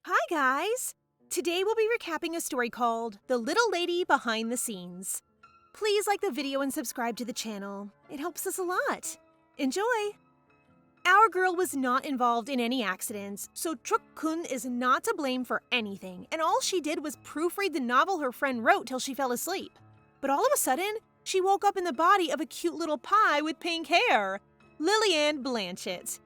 Hi, guys! Today we'll be recapping a story called The Little Lady Behind the Scenes. Please like the video and subscribe to the channel. It helps us a lot. Enjoy! Our girl was not involved in any accidents, so Truk-kun is not to blame for anything, and all she did was proofread the novel her friend wrote till she fell asleep. But all of a sudden, she woke up in the body of a cute little pie with pink hair, Lillian Blanchett.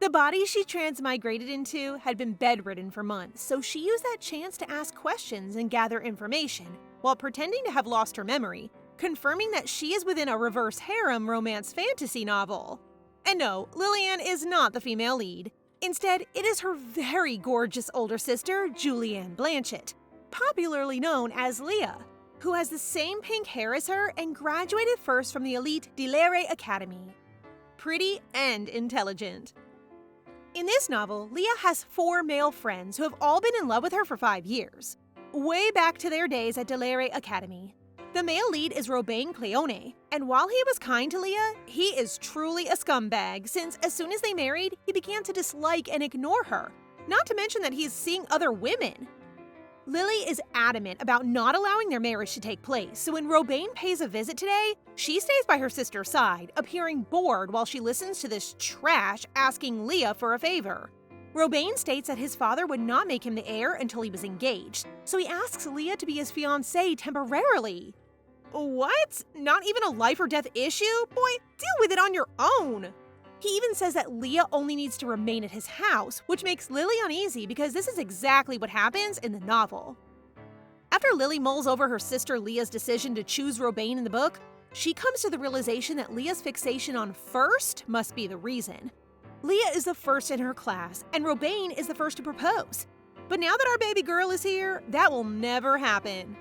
The body she transmigrated into had been bedridden for months, so she used that chance to ask questions and gather information, while pretending to have lost her memory, confirming that she is within a reverse harem romance fantasy novel. And no, Lillian is not the female lead. Instead, it is her very gorgeous older sister, Julianne Blanchett, popularly known as Leah, who has the same pink hair as her and graduated first from the elite Deepening Academy. Pretty and intelligent. In this novel, Leah has 4 male friends who have all been in love with her for 5 years, way back to their days at Deepening Academy. The male lead is Robin Cleone, and while he was kind to Leah, he is truly a scumbag since as soon as they married, he began to dislike and ignore her, not to mention that he is seeing other women. Lily is adamant about not allowing their marriage to take place, so when Robin pays a visit today, she stays by her sister's side, appearing bored while she listens to this trash asking Leah for a favor. Robin states that his father would not make him the heir until he was engaged, so he asks Leah to be his fiancée temporarily. What? Not even a life or death issue? Boy, deal with it on your own! He even says that Leah only needs to remain at his house, which makes Lily uneasy because this is exactly what happens in the novel. After Lily mulls over her sister Leah's decision to choose Robin in the book, she comes to the realization that Leah's fixation on first must be the reason. Leah is the first in her class, and Robin is the first to propose. But now that our baby girl is here, that will never happen.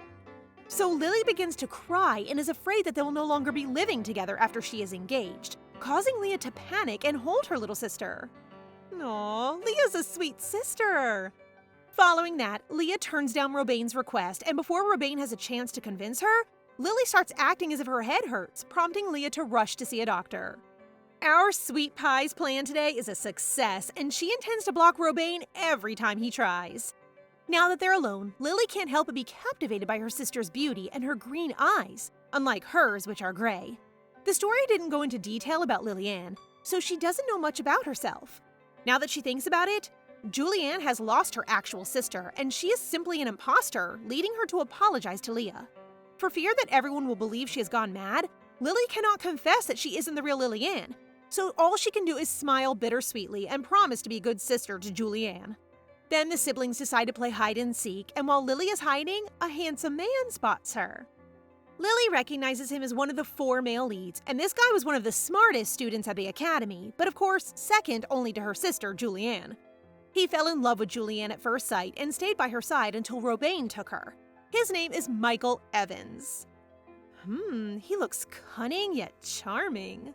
So Lily begins to cry and is afraid that they will no longer be living together after she is engaged, causing Leah to panic and hold her little sister. Aww, Leah's a sweet sister. Following that, Leah turns down Robin's request, and before Robin has a chance to convince her, Lily starts acting as if her head hurts, prompting Leah to rush to see a doctor. Our sweet pie's plan today is a success, and she intends to block Robin every time he tries. Now that they're alone, Lily can't help but be captivated by her sister's beauty and her green eyes, unlike hers, which are gray. The story didn't go into detail about Lillian, so she doesn't know much about herself. Now that she thinks about it, Julianne has lost her actual sister, and she is simply an imposter, leading her to apologize to Leah. For fear that everyone will believe she has gone mad, Lily cannot confess that she isn't the real Lillian, so all she can do is smile bittersweetly and promise to be a good sister to Julianne. Then the siblings decide to play hide and seek, and while Lily is hiding, a handsome man spots her. Lily recognizes him as one of the 4 male leads, and this guy was one of the smartest students at the academy, but of course, second only to her sister, Julianne. He fell in love with Julianne at first sight and stayed by her side until Robin took her. His name is Michael Evans. He looks cunning yet charming.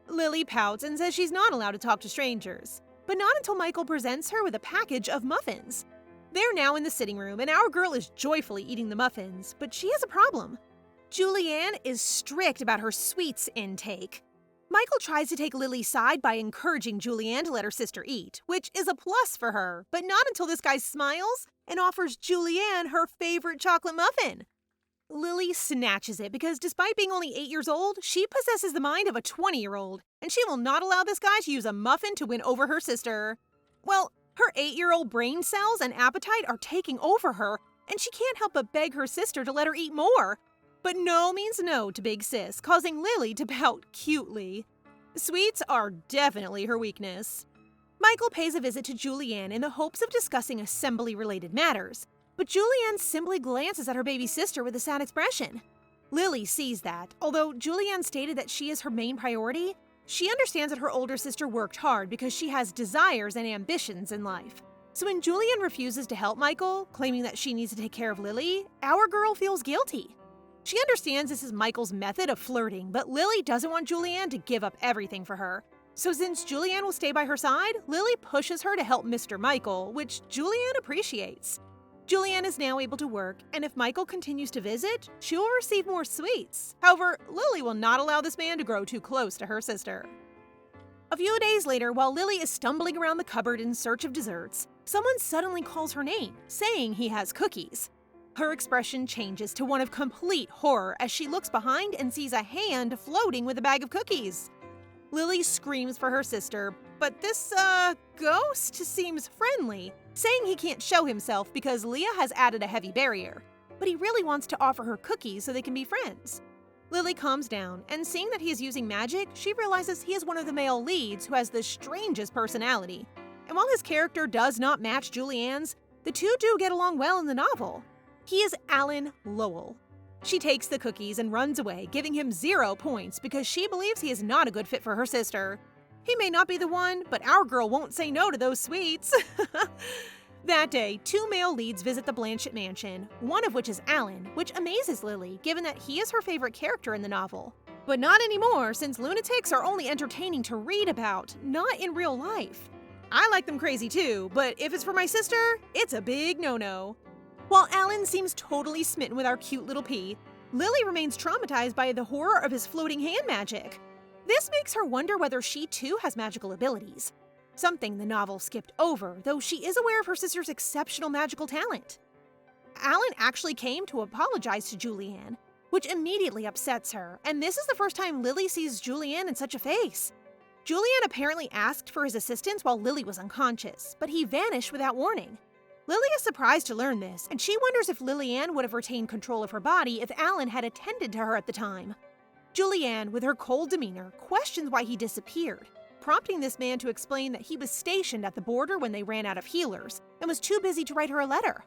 Lily pouts and says she's not allowed to talk to strangers, but not until Michael presents her with a package of muffins. They're now in the sitting room, and our girl is joyfully eating the muffins, but she has a problem. Julianne is strict about her sweets intake. Michael tries to take Lily's side by encouraging Julianne to let her sister eat, which is a plus for her, but not until this guy smiles and offers Julianne her favorite chocolate muffin. Lily snatches it because despite being only 8 years old, she possesses the mind of a 20-year-old, and she will not allow this guy to use a muffin to win over her sister. Well, her 8-year-old brain cells and appetite are taking over her, and she can't help but beg her sister to let her eat more. But no means no to Big Sis, causing Lily to pout cutely. Sweets are definitely her weakness. Michael pays a visit to Julianne in the hopes of discussing assembly-related matters, but Julianne simply glances at her baby sister with a sad expression. Lily sees that, although Julianne stated that she is her main priority, she understands that her older sister worked hard because she has desires and ambitions in life. So when Julianne refuses to help Michael, claiming that she needs to take care of Lily, our girl feels guilty. She understands this is Michael's method of flirting, but Lily doesn't want Julianne to give up everything for her. So since Julianne will stay by her side, Lily pushes her to help Mr. Michael, which Julianne appreciates. Julianne is now able to work, and if Michael continues to visit, she will receive more sweets. However, Lily will not allow this man to grow too close to her sister. A few days later, while Lily is stumbling around the cupboard in search of desserts, someone suddenly calls her name, saying he has cookies. Her expression changes to one of complete horror as she looks behind and sees a hand floating with a bag of cookies. Lily screams for her sister, but this, ghost seems friendly, saying he can't show himself because Leah has added a heavy barrier, but he really wants to offer her cookies so they can be friends. Lily calms down, and seeing that he is using magic, she realizes he is one of the male leads who has the strangest personality. And while his character does not match Julianne's, the two do get along well in the novel. He is Alan Lowell. She takes the cookies and runs away, giving him 0 points because she believes he is not a good fit for her sister. He may not be the one, but our girl won't say no to those sweets. That day, 2 male leads visit the Blanchett mansion, one of which is Alan, which amazes Lily given that he is her favorite character in the novel. But not anymore, since lunatics are only entertaining to read about, not in real life. I like them crazy too, but if it's for my sister, it's a big no-no. While Alan seems totally smitten with our cute little pea, Lily remains traumatized by the horror of his floating hand magic. This makes her wonder whether she too has magical abilities. Something the novel skipped over, though she is aware of her sister's exceptional magical talent. Alan actually came to apologize to Julianne, which immediately upsets her, and this is the first time Lily sees Julianne in such a face. Julianne apparently asked for his assistance while Lily was unconscious, but he vanished without warning. Lily is surprised to learn this, and she wonders if Lillian would have retained control of her body if Alan had attended to her at the time. Julianne, with her cold demeanor, questions why he disappeared, prompting this man to explain that he was stationed at the border when they ran out of healers and was too busy to write her a letter.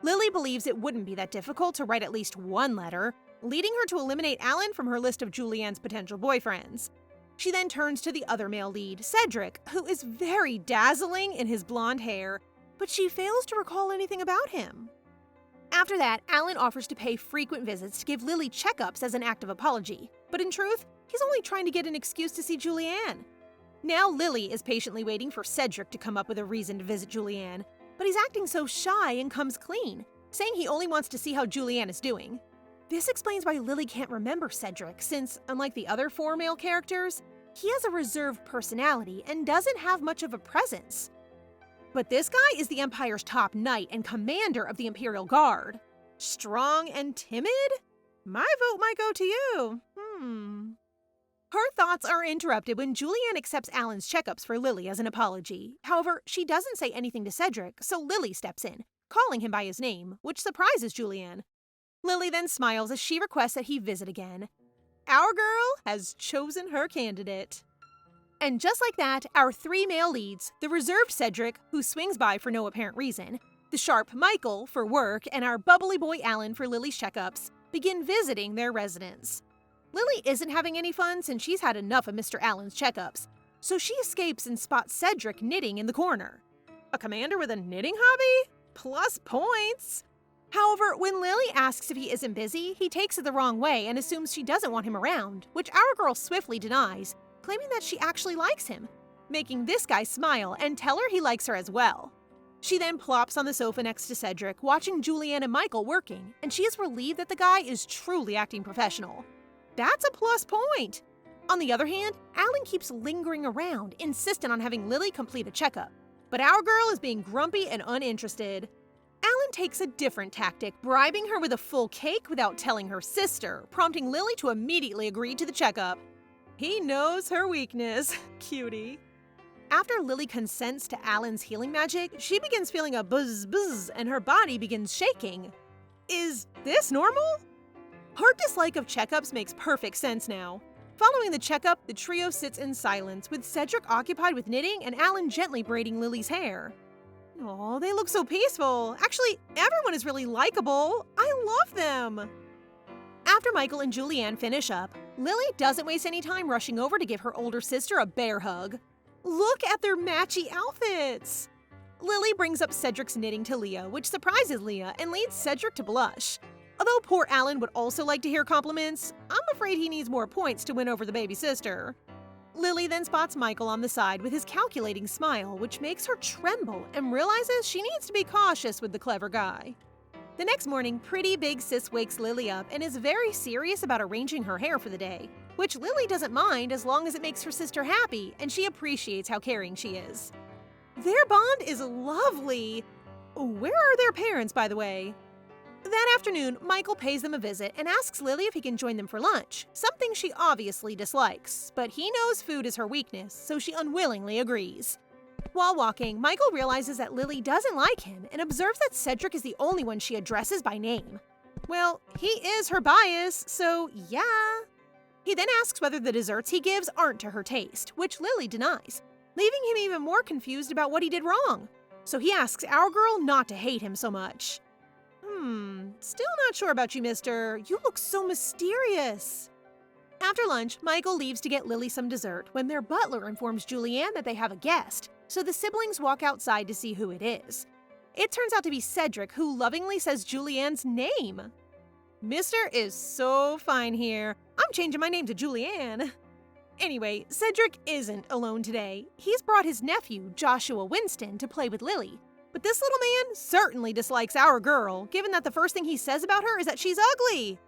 Lily believes it wouldn't be that difficult to write at least one letter, leading her to eliminate Alan from her list of Julianne's potential boyfriends. She then turns to the other male lead, Cedric, who is very dazzling in his blonde hair, but she fails to recall anything about him. After that, Alan offers to pay frequent visits to give Lily checkups as an act of apology, but in truth, he's only trying to get an excuse to see Julianne. Now Lily is patiently waiting for Cedric to come up with a reason to visit Julianne, but he's acting so shy and comes clean, saying he only wants to see how Julianne is doing. This explains why Lily can't remember Cedric, since, unlike the other 4 male characters, he has a reserved personality and doesn't have much of a presence. But this guy is the Empire's top knight and commander of the Imperial Guard. Strong and timid? My vote might go to you. Her thoughts are interrupted when Julianne accepts Alan's checkups for Lily as an apology. However, she doesn't say anything to Cedric, so Lily steps in, calling him by his name, which surprises Julianne. Lily then smiles as she requests that he visit again. Our girl has chosen her candidate. And just like that, our 3 male leads, the reserved Cedric, who swings by for no apparent reason, the sharp Michael for work, and our bubbly boy Alan for Lily's checkups, begin visiting their residence. Lily isn't having any fun since she's had enough of Mr. Allen's checkups, so she escapes and spots Cedric knitting in the corner. A commander with a knitting hobby? Plus points! However, when Lily asks if he isn't busy, he takes it the wrong way and assumes she doesn't want him around, which our girl swiftly denies, claiming that she actually likes him, making this guy smile and tell her he likes her as well. She then plops on the sofa next to Cedric, watching Julianne and Michael working, and she is relieved that the guy is truly acting professional. That's a plus point! On the other hand, Alan keeps lingering around, insistent on having Lily complete a checkup. But our girl is being grumpy and uninterested. Alan takes a different tactic, bribing her with a full cake without telling her sister, prompting Lily to immediately agree to the checkup. He knows her weakness. Cutie. After Lily consents to Alan's healing magic, she begins feeling a buzz and her body begins shaking. Is this normal? Her dislike of checkups makes perfect sense now. Following the checkup, the trio sits in silence, with Cedric occupied with knitting and Alan gently braiding Lily's hair. Oh, they look so peaceful. Actually, everyone is really likable. I love them. After Michael and Julianne finish up, Lily doesn't waste any time rushing over to give her older sister a bear hug. Look at their matchy outfits! Lily brings up Cedric's knitting to Leah, which surprises Leah and leads Cedric to blush. Although poor Alan would also like to hear compliments, I'm afraid he needs more points to win over the baby sister. Lily then spots Michael on the side with his calculating smile, which makes her tremble and realizes she needs to be cautious with the clever guy. The next morning, pretty big sis wakes Lily up and is very serious about arranging her hair for the day, which Lily doesn't mind as long as it makes her sister happy and she appreciates how caring she is. Their bond is lovely. Where are their parents, by the way? That afternoon, Michael pays them a visit and asks Lily if he can join them for lunch, something she obviously dislikes, but he knows food is her weakness, so she unwillingly agrees. While walking, Michael realizes that Lily doesn't like him and observes that Cedric is the only one she addresses by name. Well, he is her bias, so yeah. He then asks whether the desserts he gives aren't to her taste, which Lily denies, leaving him even more confused about what he did wrong. So he asks our girl not to hate him so much. Still not sure about you, mister. You look so mysterious. After lunch, Michael leaves to get Lily some dessert when their butler informs Julianne that they have a guest, so the siblings walk outside to see who it is. It turns out to be Cedric, who lovingly says Julianne's name. Mister is so fine here. I'm changing my name to Julianne. Anyway, Cedric isn't alone today. He's brought his nephew, Joshua Winston, to play with Lily. But this little man certainly dislikes our girl, given that the first thing he says about her is that she's ugly.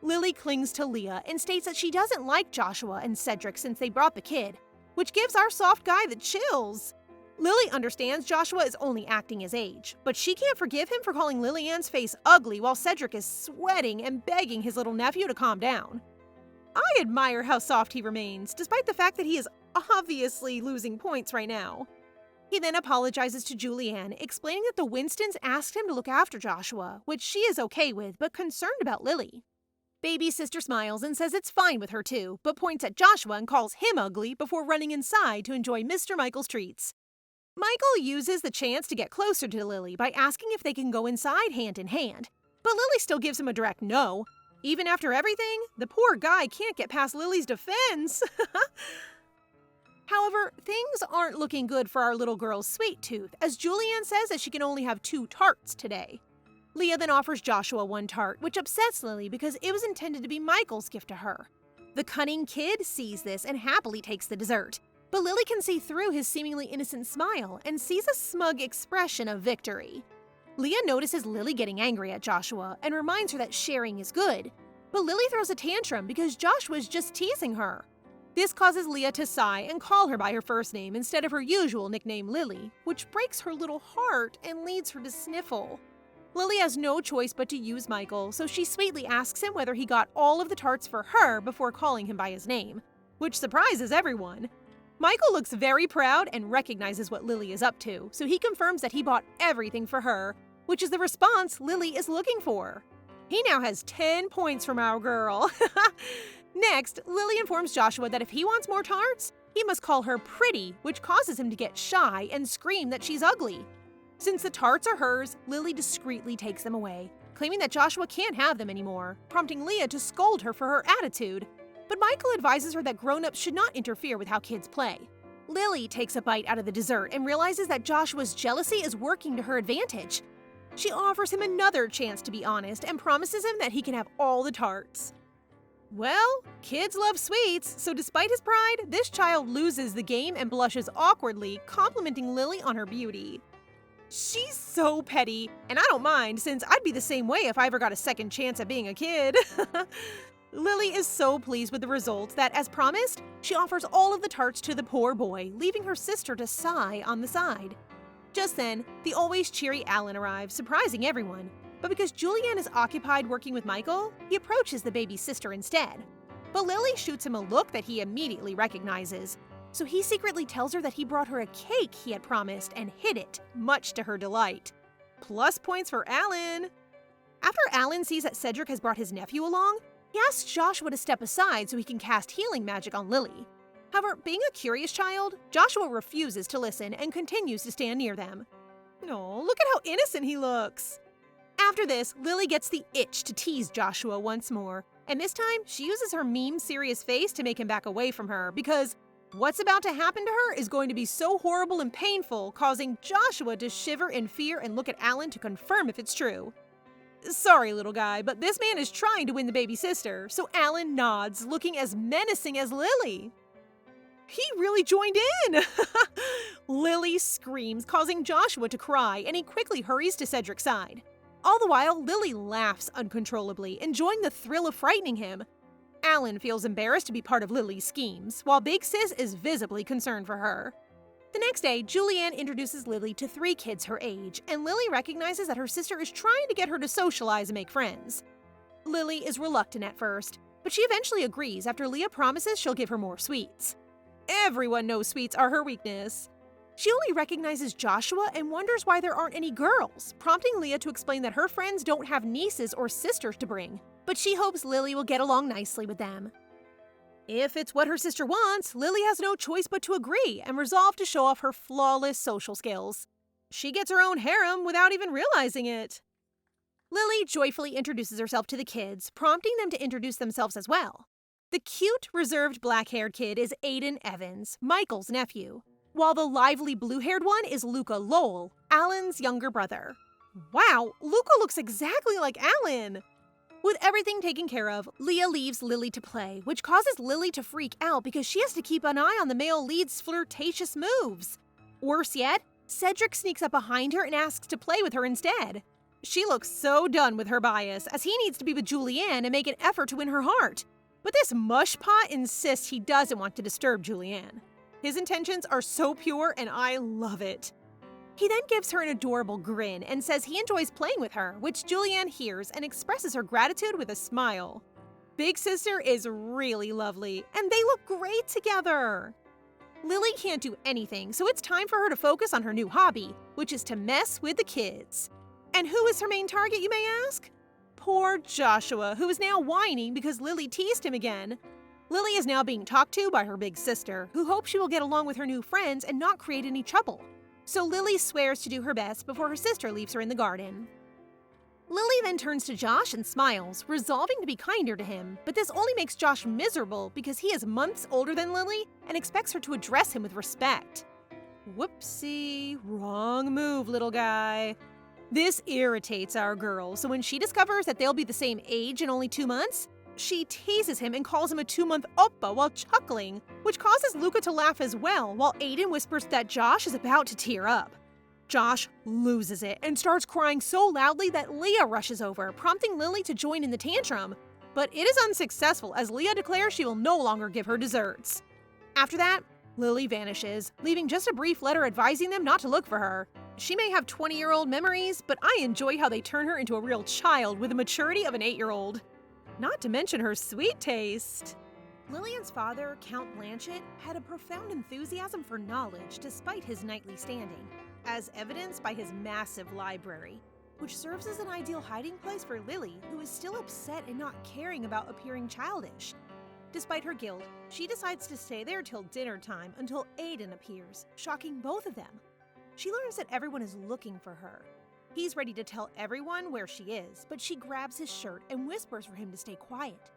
Lily clings to Leah and states that she doesn't like Joshua and Cedric since they brought the kid, which gives our soft guy the chills. Lily understands Joshua is only acting his age, but she can't forgive him for calling Lily-Ann's face ugly while Cedric is sweating and begging his little nephew to calm down. I admire how soft he remains, despite the fact that he is obviously losing points right now. He then apologizes to Julianne, explaining that the Winstons asked him to look after Joshua, which she is okay with, but concerned about Lily. Baby sister smiles and says it's fine with her too, but points at Joshua and calls him ugly before running inside to enjoy Mr. Michael's treats. Michael uses the chance to get closer to Lily by asking if they can go inside hand in hand, but Lily still gives him a direct no. Even after everything, the poor guy can't get past Lily's defense. However, things aren't looking good for our little girl's sweet tooth, as Julianne says that she can only have 2 tarts today. Leah then offers Joshua 1 tart, which upsets Lily because it was intended to be Michael's gift to her. The cunning kid sees this and happily takes the dessert, but Lily can see through his seemingly innocent smile and sees a smug expression of victory. Leah notices Lily getting angry at Joshua and reminds her that sharing is good, but Lily throws a tantrum because Joshua is just teasing her. This causes Leah to sigh and call her by her first name instead of her usual nickname Lily, which breaks her little heart and leads her to sniffle. Lily has no choice but to use Michael, so she sweetly asks him whether he got all of the tarts for her before calling him by his name, which surprises everyone. Michael looks very proud and recognizes what Lily is up to, so he confirms that he bought everything for her, which is the response Lily is looking for. He now has 10 points from our girl. Next, Lily informs Joshua that if he wants more tarts, he must call her pretty, which causes him to get shy and scream that she's ugly. Since the tarts are hers, Lily discreetly takes them away, claiming that Joshua can't have them anymore, prompting Leah to scold her for her attitude. But Michael advises her that grown-ups should not interfere with how kids play. Lily takes a bite out of the dessert and realizes that Joshua's jealousy is working to her advantage. She offers him another chance to be honest and promises him that he can have all the tarts. Well, kids love sweets, so despite his pride, this child loses the game and blushes awkwardly, complimenting Lily on her beauty. She's so petty, and I don't mind since I'd be the same way if I ever got a second chance at being a kid. Lily is so pleased with the results that, as promised, she offers all of the tarts to the poor boy, leaving her sister to sigh on the side. Just then, the always cheery Alan arrives, surprising everyone. But because Julianne is occupied working with Michael, he approaches the baby's sister instead. But Lily shoots him a look that he immediately recognizes. So he secretly tells her that he brought her a cake he had promised and hid it, much to her delight. Plus points for Alan. After Alan sees that Cedric has brought his nephew along, he asks Joshua to step aside so he can cast healing magic on Lily. However, being a curious child, Joshua refuses to listen and continues to stand near them. Oh, look at how innocent he looks. After this, Lily gets the itch to tease Joshua once more, and this time she uses her meme-serious face to make him back away from her because what's about to happen to her is going to be so horrible and painful, causing Joshua to shiver in fear and look at Alan to confirm if it's true. Sorry, little guy, but this man is trying to win the baby sister, so Alan nods, looking as menacing as Lily. He really joined in! Lily screams, causing Joshua to cry, and he quickly hurries to Cedric's side. All the while, Lily laughs uncontrollably, enjoying the thrill of frightening him. Alan feels embarrassed to be part of Lily's schemes, while Big Sis is visibly concerned for her. The next day, Julianne introduces Lily to 3 kids her age, and Lily recognizes that her sister is trying to get her to socialize and make friends. Lily is reluctant at first, but she eventually agrees after Leah promises she'll give her more sweets. Everyone knows sweets are her weakness. She only recognizes Joshua and wonders why there aren't any girls, prompting Leah to explain that her friends don't have nieces or sisters to bring, but she hopes Lily will get along nicely with them. If it's what her sister wants, Lily has no choice but to agree and resolve to show off her flawless social skills. She gets her own harem without even realizing it. Lily joyfully introduces herself to the kids, prompting them to introduce themselves as well. The cute, reserved black-haired kid is Aiden Evans, Michael's nephew, while the lively blue-haired one is Luca Lowell, Alan's younger brother. Wow, Luca looks exactly like Alan! With everything taken care of, Leah leaves Lily to play, which causes Lily to freak out because she has to keep an eye on the male lead's flirtatious moves. Worse yet, Cedric sneaks up behind her and asks to play with her instead. She looks so done with her bias, as he needs to be with Julianne and make an effort to win her heart. But this mushpot insists he doesn't want to disturb Julianne. His intentions are so pure and I love it. He then gives her an adorable grin and says he enjoys playing with her, which Julianne hears and expresses her gratitude with a smile. Big Sister is really lovely, and they look great together. Lily can't do anything, so it's time for her to focus on her new hobby, which is to mess with the kids. And who is her main target, you may ask? Poor Joshua, who is now whining because Lily teased him again. Lily is now being talked to by her big sister, who hopes she will get along with her new friends and not create any trouble. So Lily swears to do her best before her sister leaves her in the garden. Lily then turns to Josh and smiles, resolving to be kinder to him, but this only makes Josh miserable because he is months older than Lily and expects her to address him with respect. Whoopsie, wrong move, little guy. This irritates our girl, so when she discovers that they'll be the same age in only 2 months, she teases him and calls him a 2-month oppa while chuckling, which causes Luca to laugh as well, while Aiden whispers that Josh is about to tear up. Josh loses it and starts crying so loudly that Leah rushes over, prompting Lily to join in the tantrum. But it is unsuccessful as Leah declares she will no longer give her desserts. After that, Lily vanishes, leaving just a brief letter advising them not to look for her. She may have 20-year-old memories, but I enjoy how they turn her into a real child with the maturity of an 8-year-old. Not to mention her sweet taste. Lillian's father, Count Blanchett, had a profound enthusiasm for knowledge despite his knightly standing, as evidenced by his massive library, which serves as an ideal hiding place for Lily, who is still upset and not caring about appearing childish. Despite her guilt, she decides to stay there till dinner time until Aiden appears, shocking both of them. She learns that everyone is looking for her. He's ready to tell everyone where she is, but she grabs his shirt and whispers for him to stay quiet.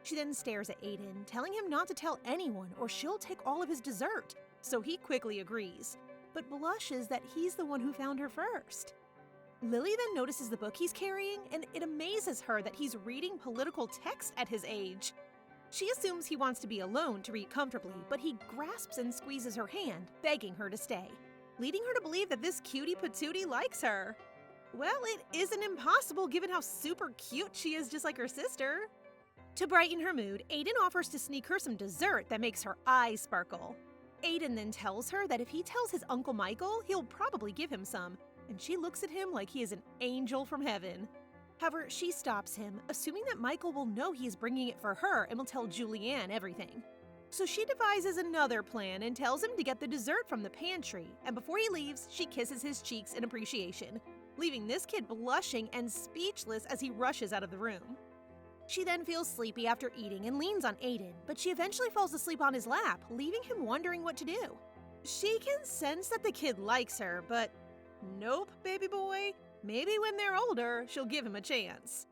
She then stares at Aiden, telling him not to tell anyone or she'll take all of his dessert, so he quickly agrees, but blushes that he's the one who found her first. Lily then notices the book he's carrying, and it amazes her that he's reading political text at his age. She assumes he wants to be alone to read comfortably, but he grasps and squeezes her hand, begging her to stay, leading her to believe that this cutie patootie likes her. Well, it isn't impossible given how super cute she is, just like her sister. To brighten her mood, Aiden offers to sneak her some dessert that makes her eyes sparkle. Aiden then tells her that if he tells his Uncle Michael, he'll probably give him some, and she looks at him like he is an angel from heaven. However, she stops him, assuming that Michael will know he is bringing it for her and will tell Julianne everything. So she devises another plan and tells him to get the dessert from the pantry, and before he leaves, she kisses his cheeks in appreciation, leaving this kid blushing and speechless as he rushes out of the room. She then feels sleepy after eating and leans on Aiden, but she eventually falls asleep on his lap, leaving him wondering what to do. She can sense that the kid likes her, but nope, baby boy. Maybe when they're older, she'll give him a chance.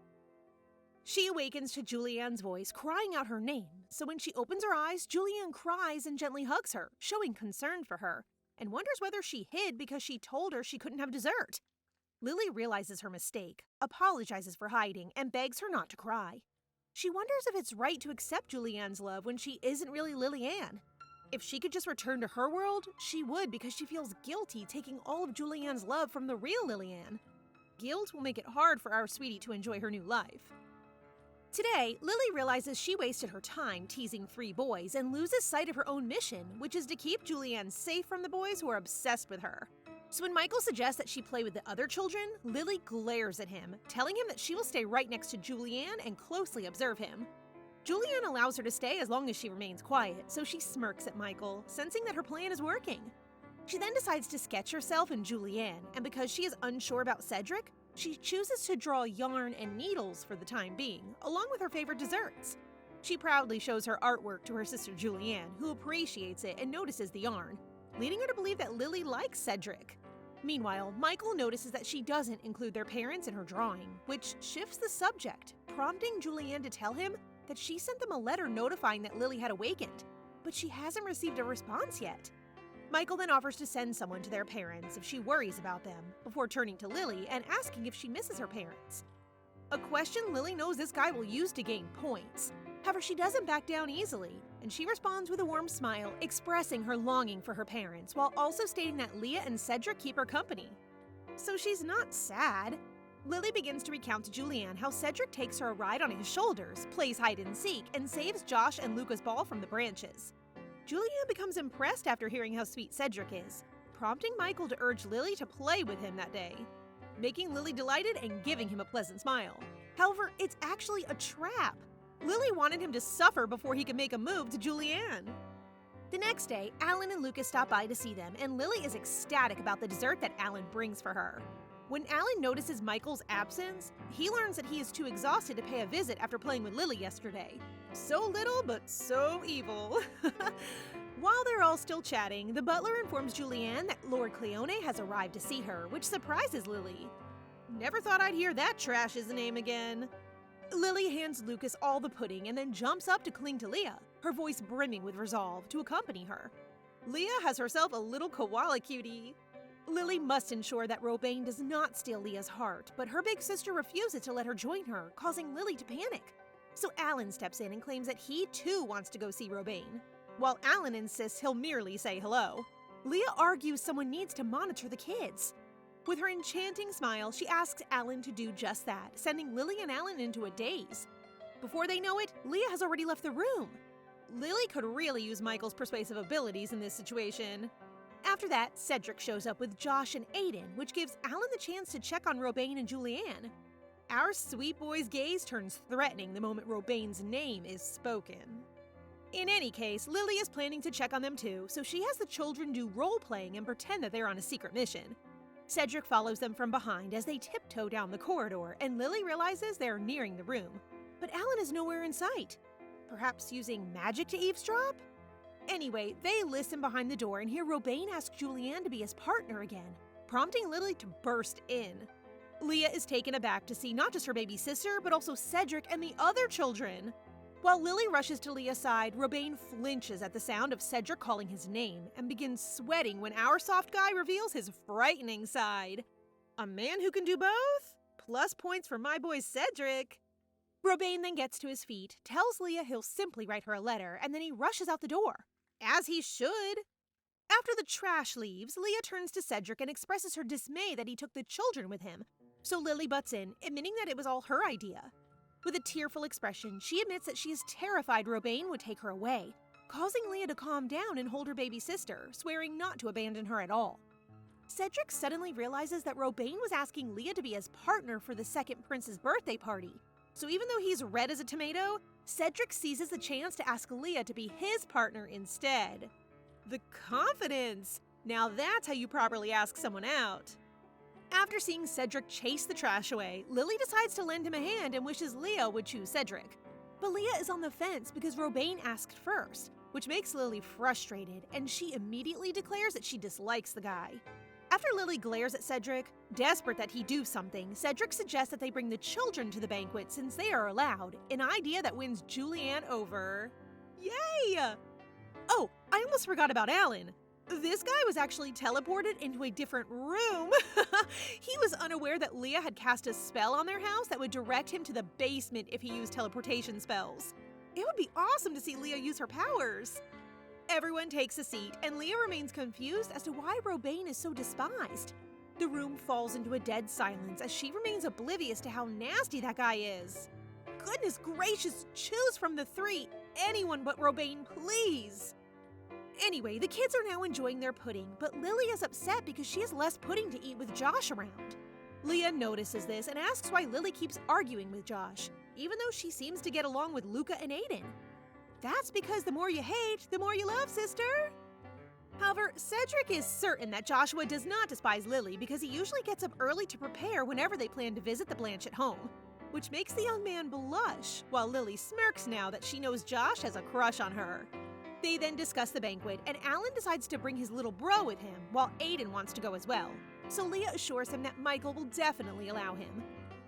She awakens to Julianne's voice crying out her name, so when she opens her eyes, Julianne cries and gently hugs her, showing concern for her, and wonders whether she hid because she told her she couldn't have dessert. Lily realizes her mistake, apologizes for hiding, and begs her not to cry. She wonders if it's right to accept Julianne's love when she isn't really Lily-Anne. If she could just return to her world, she would because she feels guilty taking all of Julianne's love from the real Lily-Anne. Guilt will make it hard for our sweetie to enjoy her new life. Today, Lily realizes she wasted her time teasing 3 boys and loses sight of her own mission, which is to keep Julianne safe from the boys who are obsessed with her. So when Michael suggests that she play with the other children, Lily glares at him, telling him that she will stay right next to Julianne and closely observe him. Julianne allows her to stay as long as she remains quiet, so she smirks at Michael, sensing that her plan is working. She then decides to sketch herself and Julianne, and because she is unsure about Cedric, she chooses to draw yarn and needles for the time being, along with her favorite desserts. She proudly shows her artwork to her sister Julianne, who appreciates it and notices the yarn, leading her to believe that Lily likes Cedric. Meanwhile, Michael notices that she doesn't include their parents in her drawing, which shifts the subject, prompting Julianne to tell him that she sent them a letter notifying that Lily had awakened, but she hasn't received a response yet. Michael then offers to send someone to their parents if she worries about them, before turning to Lily and asking if she misses her parents. A question Lily knows this guy will use to gain points. However, she doesn't back down easily, and she responds with a warm smile, expressing her longing for her parents, while also stating that Leah and Cedric keep her company. So she's not sad. Lily begins to recount to Julianne how Cedric takes her a ride on his shoulders, plays hide-and-seek, and saves Josh and Luca's ball from the branches. Julianne becomes impressed after hearing how sweet Cedric is, prompting Michael to urge Lily to play with him that day, making Lily delighted and giving him a pleasant smile. However, it's actually a trap. Lily wanted him to suffer before he could make a move to Julianne. The next day, Alan and Lucas stop by to see them, and Lily is ecstatic about the dessert that Alan brings for her. When Alan notices Michael's absence, he learns that he is too exhausted to pay a visit after playing with Lily yesterday. So little, but so evil. While they're all still chatting, the butler informs Julianne that Lord Cleone has arrived to see her, which surprises Lily. Never thought I'd hear that trash's name again. Lily hands Lucas all the pudding and then jumps up to cling to Leah, her voice brimming with resolve to accompany her. Leah has herself a little koala cutie. Lily must ensure that Robaine does not steal Leah's heart, but her big sister refuses to let her join her, causing Lily to panic. So Alan steps in and claims that he too wants to go see Robaine. While Alan insists he'll merely say hello, Leah argues someone needs to monitor the kids. With her enchanting smile, she asks Alan to do just that, sending Lily and Alan into a daze. Before they know it, Leah has already left the room. Lily could really use Michael's persuasive abilities in this situation. After that, Cedric shows up with Josh and Aiden, which gives Alan the chance to check on Robaine and Julianne. Our sweet boy's gaze turns threatening the moment Robaine's name is spoken. In any case, Lily is planning to check on them too, so she has the children do role-playing and pretend that they're on a secret mission. Cedric follows them from behind as they tiptoe down the corridor, and Lily realizes they are nearing the room. But Alan is nowhere in sight. Perhaps using magic to eavesdrop? Anyway, they listen behind the door and hear Robaine ask Julianne to be his partner again, prompting Lily to burst in. Leah is taken aback to see not just her baby sister, but also Cedric and the other children. While Lily rushes to Leah's side, Robaine flinches at the sound of Cedric calling his name and begins sweating when our soft guy reveals his frightening side. A man who can do both? Plus points for my boy Cedric. Robaine then gets to his feet, tells Leah he'll simply write her a letter, and then he rushes out the door. As he should. After the trash leaves, Leah turns to Cedric and expresses her dismay that he took the children with him. So Lily butts in, admitting that it was all her idea. With a tearful expression, she admits that she is terrified Robaine would take her away, causing Leah to calm down and hold her baby sister, swearing not to abandon her at all. Cedric suddenly realizes that Robaine was asking Leah to be his partner for the second prince's birthday party. So even though he's red as a tomato, Cedric seizes the chance to ask Leah to be his partner instead. The confidence! Now that's how you properly ask someone out. After seeing Cedric chase the trash away, Lily decides to lend him a hand and wishes Leah would choose Cedric. But Leah is on the fence because Robaine asked first, which makes Lily frustrated, and she immediately declares that she dislikes the guy. After Lily glares at Cedric, desperate that he do something, Cedric suggests that they bring the children to the banquet since they are allowed, an idea that wins Julianne over. Yay! Oh, I almost forgot about Alan. This guy was actually teleported into a different room. He was unaware that Leah had cast a spell on their house that would direct him to the basement if he used teleportation spells. It would be awesome to see Leah use her powers. Everyone takes a seat, and Leah remains confused as to why Robaine is so despised. The room falls into a dead silence as she remains oblivious to how nasty that guy is. goodness gracious, choose from the three. Anyone but Robane, please. Anyway, the kids are now enjoying their pudding, but Lily is upset because she has less pudding to eat with Josh around. Leah notices this and asks why Lily keeps arguing with Josh, even though she seems to get along with Luca and Aiden. That's because the more you hate, the more you love, sister. However, Cedric is certain that Joshua does not despise Lily because he usually gets up early to prepare whenever they plan to visit the Blanchett home, which makes the young man blush, while Lily smirks now that she knows Josh has a crush on her. They then discuss the banquet, and Alan decides to bring his little bro with him, while Aiden wants to go as well. So Leah assures him that Michael will definitely allow him.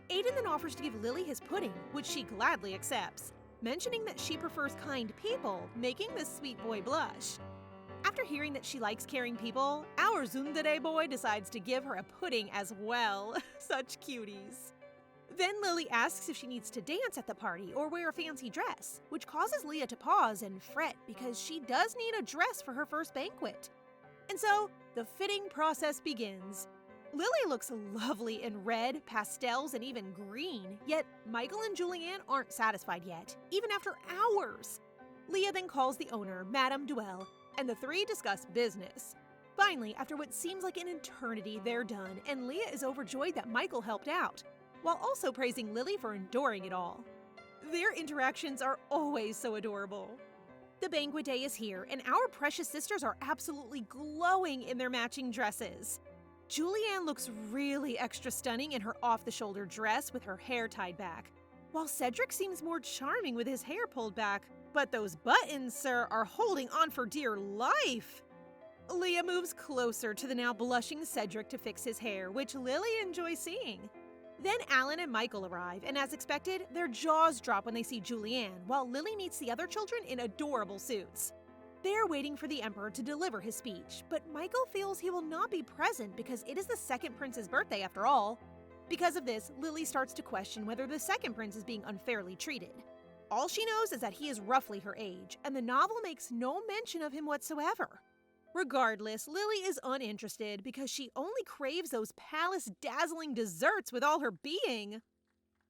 Aiden then offers to give Lily his pudding, which she gladly accepts, mentioning that she prefers kind people, making the sweet boy blush. After hearing that she likes caring people, our Zundere boy decides to give her a pudding as well. Such cuties. Then Lily asks if she needs to dance at the party or wear a fancy dress, which causes Leah to pause and fret because she does need a dress for her first banquet. And so, the fitting process begins. Lily looks lovely in red, pastels, and even green, yet Michael and Julianne aren't satisfied yet, even after hours. Leah then calls the owner, Madame Duell, and the three discuss business. Finally, after what seems like an eternity, they're done, and Leah is overjoyed that Michael helped out, while also praising Lily for enduring it all. Their interactions are always so adorable. The banquet day is here, and our precious sisters are absolutely glowing in their matching dresses. Julianne looks really extra stunning in her off-the-shoulder dress with her hair tied back, while Cedric seems more charming with his hair pulled back. But those buttons, sir, are holding on for dear life. Leah moves closer to the now blushing Cedric to fix his hair, which Lily enjoys seeing. Then Alan and Michael arrive, and as expected, their jaws drop when they see Julianne, while Lily meets the other children in adorable suits. They're waiting for the Emperor to deliver his speech, but Michael feels he will not be present because it is the second prince's birthday after all. Because of this, Lily starts to question whether the second prince is being unfairly treated. All she knows is that he is roughly her age, and the novel makes no mention of him whatsoever. Regardless, Lily is uninterested because she only craves those palace-dazzling desserts with all her being.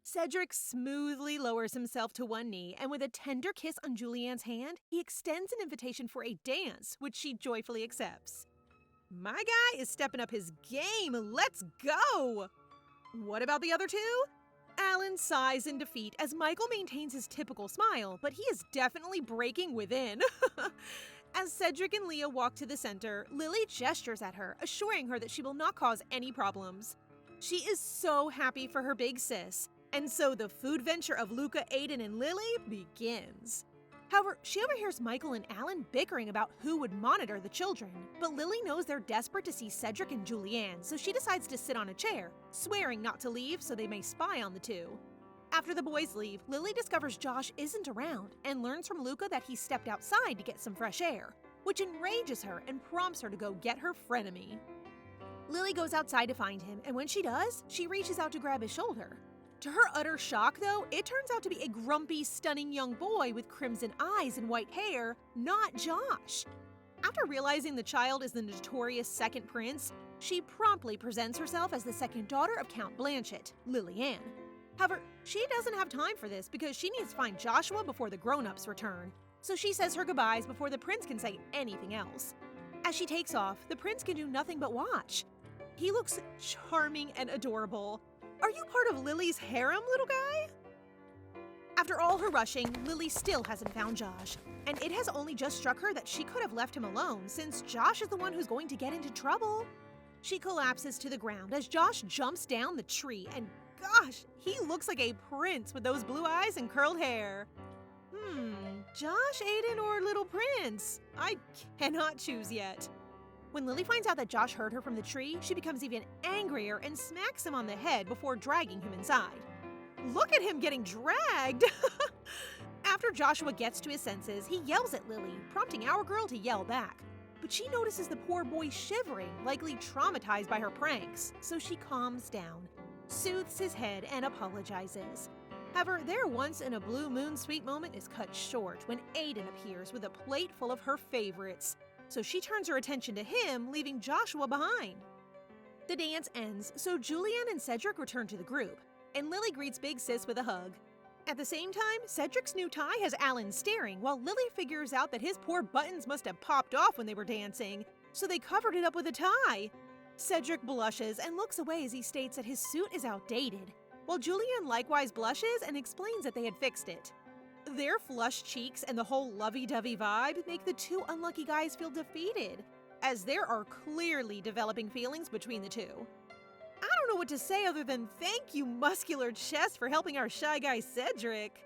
Cedric smoothly lowers himself to one knee, and with a tender kiss on Julianne's hand, he extends an invitation for a dance, which she joyfully accepts. My guy is stepping up his game. Let's go! What about the other two? Alan sighs in defeat as Michael maintains his typical smile, but he is definitely breaking within. As Cedric and Leah walk to the center, Lily gestures at her, assuring her that she will not cause any problems. She is so happy for her big sis, and so the food venture of Luca, Aiden, and Lily begins. However, she overhears Michael and Alan bickering about who would monitor the children, but Lily knows they're desperate to see Cedric and Julianne, so she decides to sit on a chair, swearing not to leave so they may spy on the two. After the boys leave, Lily discovers Josh isn't around and learns from Luca that he stepped outside to get some fresh air, which enrages her and prompts her to go get her frenemy. Lily goes outside to find him, and when she does, she reaches out to grab his shoulder. To her utter shock, though, it turns out to be a grumpy, stunning young boy with crimson eyes and white hair, not Josh. After realizing the child is the notorious second prince, she promptly presents herself as the second daughter of Count Blanchett, Lily-Anne. However, she doesn't have time for this because she needs to find Joshua before the grown-ups return, so she says her goodbyes before the prince can say anything else. As she takes off, the prince can do nothing but watch. He looks charming and adorable. Are you part of Lily's harem, little guy? After all her rushing, Lily still hasn't found Josh, and it has only just struck her that she could have left him alone since Josh is the one who's going to get into trouble. She collapses to the ground as Josh jumps down the tree, and gosh, he looks like a prince with those blue eyes and curled hair. Josh, Aiden, or Little Prince? I cannot choose yet. When Lily finds out that Josh heard her from the tree, she becomes even angrier and smacks him on the head before dragging him inside. Look at him getting dragged! After Joshua gets to his senses, he yells at Lily, prompting our girl to yell back. But she notices the poor boy shivering, likely traumatized by her pranks, so she calms down, soothes his head, and apologizes. However, their once-in-a-blue-moon sweet moment is cut short when Aiden appears with a plate full of her favorites, so she turns her attention to him, leaving Joshua behind. The dance ends, so Julianne and Cedric return to the group, and Lily greets Big Sis with a hug. At the same time, Cedric's new tie has Alan staring, while Lily figures out that his poor buttons must have popped off when they were dancing, so they covered it up with a tie. Cedric blushes and looks away as he states that his suit is outdated, while Julian likewise blushes and explains that they had fixed it. Their flushed cheeks and the whole lovey-dovey vibe make the two unlucky guys feel defeated, as there are clearly developing feelings between the two. I don't know what to say other than thank you, muscular chest, for helping our shy guy Cedric.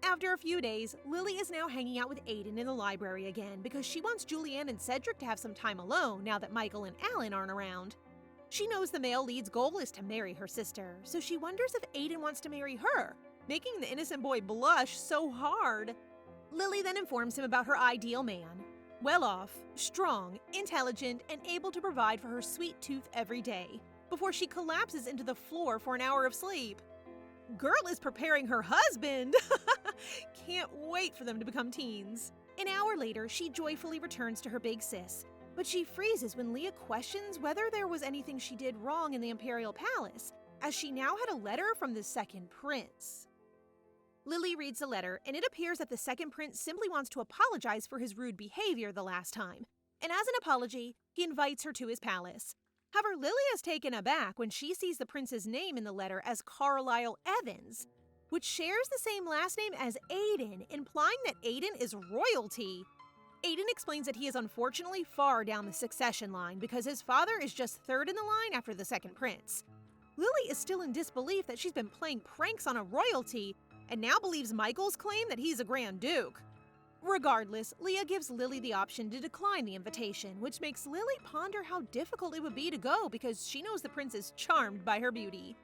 After a few days, Lily is now hanging out with Aiden in the library again because she wants Julianne and Cedric to have some time alone now that Michael and Alan aren't around. She knows the male lead's goal is to marry her sister, so she wonders if Aiden wants to marry her, making the innocent boy blush so hard. Lily then informs him about her ideal man. Well-off, strong, intelligent, and able to provide for her sweet tooth every day, before she collapses into the floor for an hour of sleep. Girl is preparing her husband! Can't wait for them to become teens. An hour later, she joyfully returns to her big sis, but she freezes when Leah questions whether there was anything she did wrong in the Imperial Palace, as she now had a letter from the second prince. Lily reads the letter, and it appears that the second prince simply wants to apologize for his rude behavior the last time, and as an apology, he invites her to his palace. However, Lily is taken aback when she sees the prince's name in the letter as Carlisle Evans, which shares the same last name as Aiden, implying that Aiden is royalty. Aiden explains that he is unfortunately far down the succession line because his father is just third in the line after the second prince. Lily is still in disbelief that she's been playing pranks on a royalty and now believes Michael's claim that he's a Grand Duke. Regardless, Leah gives Lily the option to decline the invitation, which makes Lily ponder how difficult it would be to go because she knows the prince is charmed by her beauty.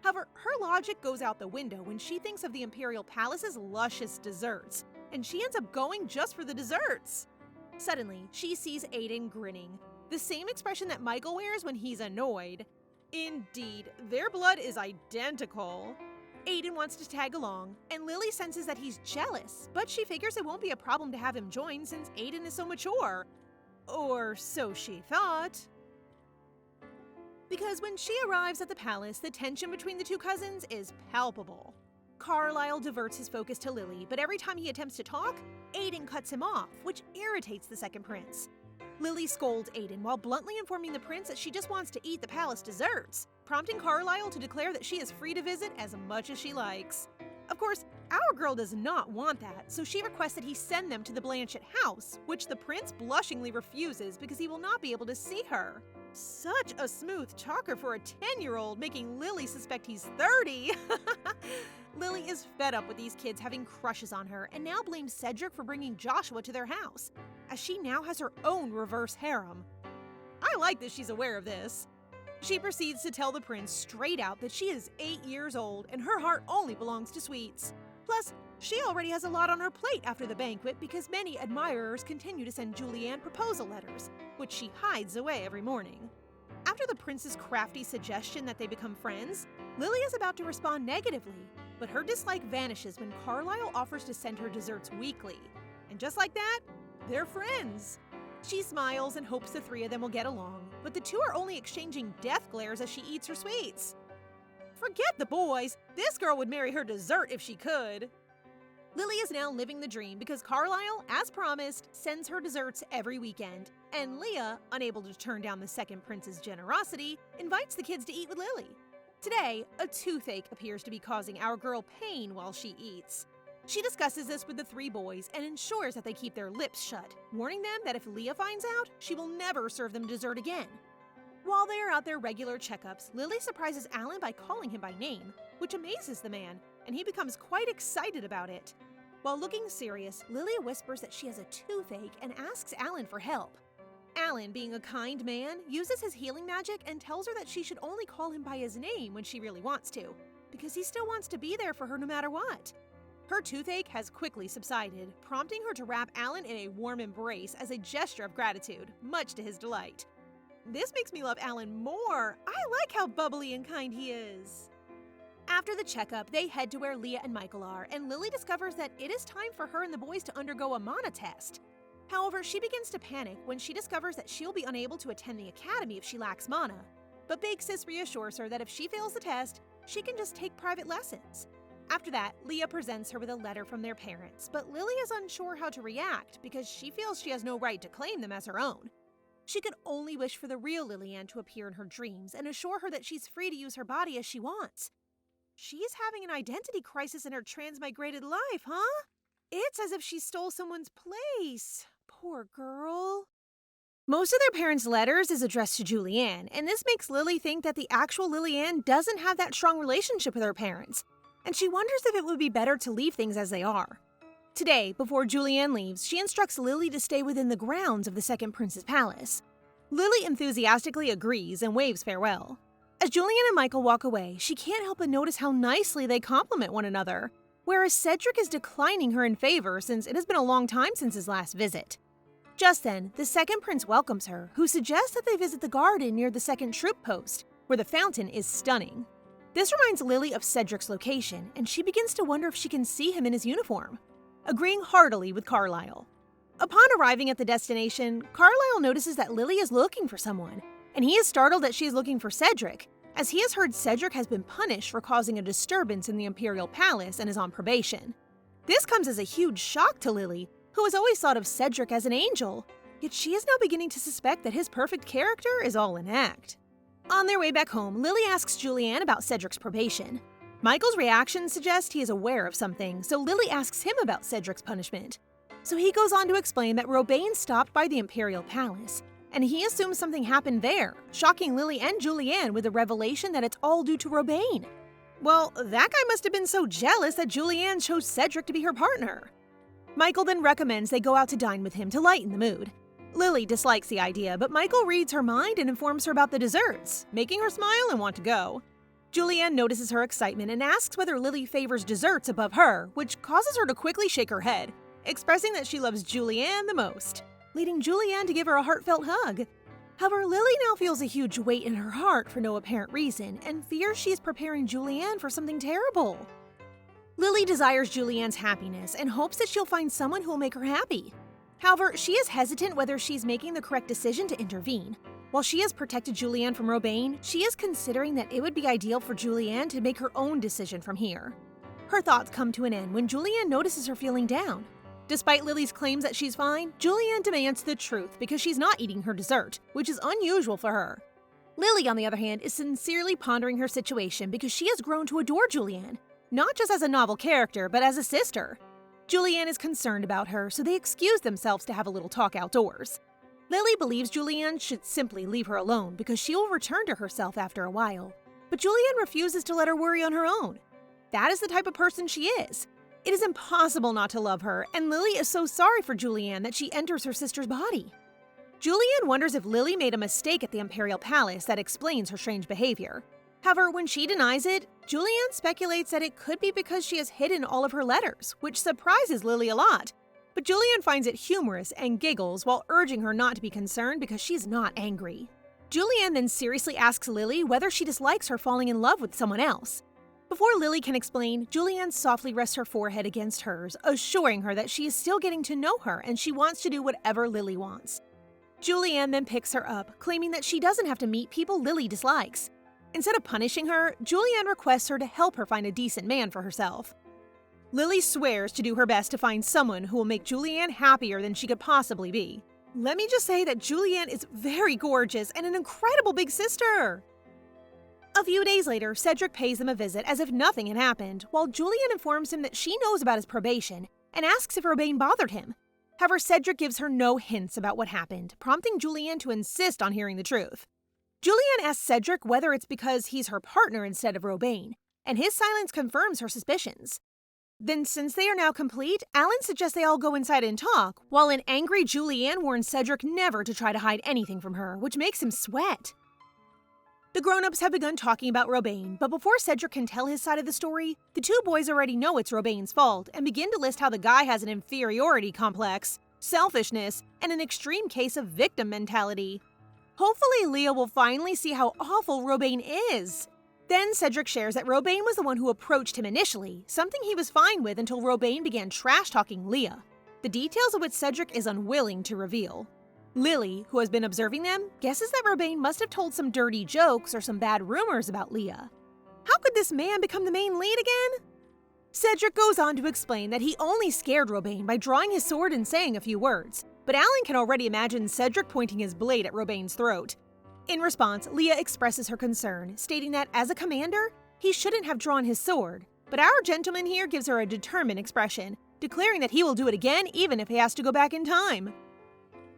However, her logic goes out the window when she thinks of the Imperial Palace's luscious desserts, and she ends up going just for the desserts. Suddenly, she sees Aiden grinning, the same expression that Michael wears when he's annoyed. Indeed, their blood is identical. Aiden wants to tag along, and Lily senses that he's jealous, but she figures it won't be a problem to have him join since Aiden is so mature. Or so she thought. Because when she arrives at the palace, the tension between the two cousins is palpable. Carlisle diverts his focus to Lily, but every time he attempts to talk, Aiden cuts him off, which irritates the second prince. Lily scolds Aiden while bluntly informing the prince that she just wants to eat the palace desserts, prompting Carlisle to declare that she is free to visit as much as she likes. Of course, our girl does not want that, so she requests that he send them to the Blanchett house, which the prince blushingly refuses because he will not be able to see her. Such a smooth talker for a 10-year-old, making Lily suspect he's 30. Lily is fed up with these kids having crushes on her and now blames Cedric for bringing Joshua to their house, as she now has her own reverse harem. I like that she's aware of this. She proceeds to tell the prince straight out that she is 8 years old and her heart only belongs to sweets. Plus, she already has a lot on her plate after the banquet because many admirers continue to send Julianne proposal letters, which she hides away every morning. After the prince's crafty suggestion that they become friends, Lily is about to respond negatively, but her dislike vanishes when Carlisle offers to send her desserts weekly. And just like that, they're friends. She smiles and hopes the three of them will get along, but the two are only exchanging death glares as she eats her sweets. Forget the boys, this girl would marry her dessert if she could. Lily is now living the dream because Carlisle, as promised, sends her desserts every weekend, and Leah, unable to turn down the second prince's generosity, invites the kids to eat with Lily. Today, a toothache appears to be causing our girl pain while she eats. She discusses this with the three boys and ensures that they keep their lips shut, warning them that if Leah finds out, she will never serve them dessert again. While they are at their regular checkups, Lily surprises Alan by calling him by name, which amazes the man, and he becomes quite excited about it. While looking serious, Lily whispers that she has a toothache and asks Alan for help. Alan, being a kind man, uses his healing magic and tells her that she should only call him by his name when she really wants to, because he still wants to be there for her no matter what. Her toothache has quickly subsided, prompting her to wrap Alan in a warm embrace as a gesture of gratitude, much to his delight. This makes me love Alan more. I like how bubbly and kind he is. After the checkup, they head to where Leah and Michael are, and Lily discovers that it is time for her and the boys to undergo a mana test. However, she begins to panic when she discovers that she'll be unable to attend the academy if she lacks mana. But Big Sis reassures her that if she fails the test, she can just take private lessons. After that, Leah presents her with a letter from their parents, but Lily is unsure how to react because she feels she has no right to claim them as her own. She could only wish for the real Lillian to appear in her dreams and assure her that she's free to use her body as she wants. She's having an identity crisis in her transmigrated life, huh? It's as if she stole someone's place. Poor girl. Most of their parents' letters is addressed to Julianne, and this makes Lily think that the actual Lillian doesn't have that strong relationship with her parents, and she wonders if it would be better to leave things as they are. Today, before Julianne leaves, she instructs Lily to stay within the grounds of the Second Prince's palace. Lily enthusiastically agrees and waves farewell. As Julianne and Michael walk away, she can't help but notice how nicely they compliment one another, whereas Cedric is declining her in favor since it has been a long time since his last visit. Just then, the Second Prince welcomes her, who suggests that they visit the garden near the second troop post, where the fountain is stunning. This reminds Lily of Cedric's location, and she begins to wonder if she can see him in his uniform, agreeing heartily with Carlisle. Upon arriving at the destination, Carlisle notices that Lily is looking for someone, and he is startled that she is looking for Cedric, as he has heard Cedric has been punished for causing a disturbance in the Imperial Palace and is on probation. This comes as a huge shock to Lily, who has always thought of Cedric as an angel, yet she is now beginning to suspect that his perfect character is all an act. On their way back home, Lily asks Julianne about Cedric's probation. Michael's reaction suggests he is aware of something, so Lily asks him about Cedric's punishment. So he goes on to explain that Robain stopped by the Imperial Palace, and he assumes something happened there, shocking Lily and Julianne with the revelation that it's all due to Robain. Well, that guy must have been so jealous that Julianne chose Cedric to be her partner. Michael then recommends they go out to dine with him to lighten the mood. Lily dislikes the idea, but Michael reads her mind and informs her about the desserts, making her smile and want to go. Julianne notices her excitement and asks whether Lily favors desserts above her, which causes her to quickly shake her head, expressing that she loves Julianne the most, leading Julianne to give her a heartfelt hug. However, Lily now feels a huge weight in her heart for no apparent reason and fears she is preparing Julianne for something terrible. Lily desires Julianne's happiness and hopes that she'll find someone who will make her happy. However, she is hesitant whether she's making the correct decision to intervene. While she has protected Julianne from Robain, she is considering that it would be ideal for Julianne to make her own decision from here. Her thoughts come to an end when Julianne notices her feeling down. Despite Lily's claims that she's fine, Julianne demands the truth because she's not eating her dessert, which is unusual for her. Lily, on the other hand, is sincerely pondering her situation because she has grown to adore Julianne, not just as a novel character, but as a sister. Julianne is concerned about her, so they excuse themselves to have a little talk outdoors. Lily believes Julianne should simply leave her alone because she will return to herself after a while, but Julianne refuses to let her worry on her own. That is the type of person she is. It is impossible not to love her, and Lily is so sorry for Julianne that she enters her sister's body. Julianne wonders if Lily made a mistake at the Imperial Palace that explains her strange behavior. However, when she denies it, Julianne speculates that it could be because she has hidden all of her letters, which surprises Lily a lot. But Julianne finds it humorous and giggles while urging her not to be concerned because she's not angry. Julianne then seriously asks Lily whether she dislikes her falling in love with someone else. Before Lily can explain, Julianne softly rests her forehead against hers, assuring her that she is still getting to know her and she wants to do whatever Lily wants. Julianne then picks her up, claiming that she doesn't have to meet people Lily dislikes. Instead of punishing her, Julianne requests her to help her find a decent man for herself. Lily swears to do her best to find someone who will make Julianne happier than she could possibly be. Let me just say that Julianne is very gorgeous and an incredible big sister! A few days later, Cedric pays them a visit as if nothing had happened, while Julianne informs him that she knows about his probation and asks if Robain bothered him. However, Cedric gives her no hints about what happened, prompting Julianne to insist on hearing the truth. Julianne asks Cedric whether it's because he's her partner instead of Robain, and his silence confirms her suspicions. Then, since they are now complete, Alan suggests they all go inside and talk, while an angry Julianne warns Cedric never to try to hide anything from her, which makes him sweat. The grown-ups have begun talking about Robain, but before Cedric can tell his side of the story, the two boys already know it's Robain's fault and begin to list how the guy has an inferiority complex, selfishness, and an extreme case of victim mentality. Hopefully Leah will finally see how awful Robain is. Then Cedric shares that Robain was the one who approached him initially, something he was fine with until Robain began trash-talking Leah, the details of which Cedric is unwilling to reveal. Lily, who has been observing them, guesses that Robain must have told some dirty jokes or some bad rumors about Leah. How could this man become the main lead again? Cedric goes on to explain that he only scared Robain by drawing his sword and saying a few words, but Alan can already imagine Cedric pointing his blade at Robain's throat. In response, Leah expresses her concern, stating that as a commander, he shouldn't have drawn his sword, but our gentleman here gives her a determined expression, declaring that he will do it again even if he has to go back in time.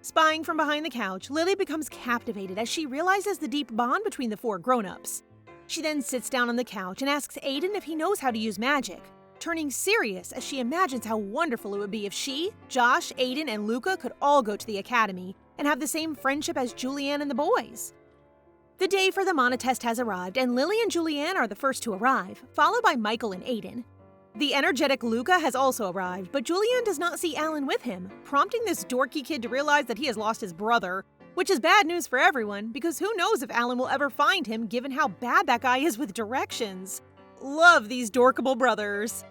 Spying from behind the couch, Lily becomes captivated as she realizes the deep bond between the four grown-ups. She then sits down on the couch and asks Aiden if he knows how to use magic, turning serious as she imagines how wonderful it would be if she, Josh, Aiden, and Luca could all go to the academy and have the same friendship as Julianne and the boys. The day for the mana test has arrived, and Lily and Julianne are the first to arrive, followed by Michael and Aiden. The energetic Luca has also arrived, but Julianne does not see Alan with him, prompting this dorky kid to realize that he has lost his brother, which is bad news for everyone, because who knows if Alan will ever find him given how bad that guy is with directions. Love these dorkable brothers.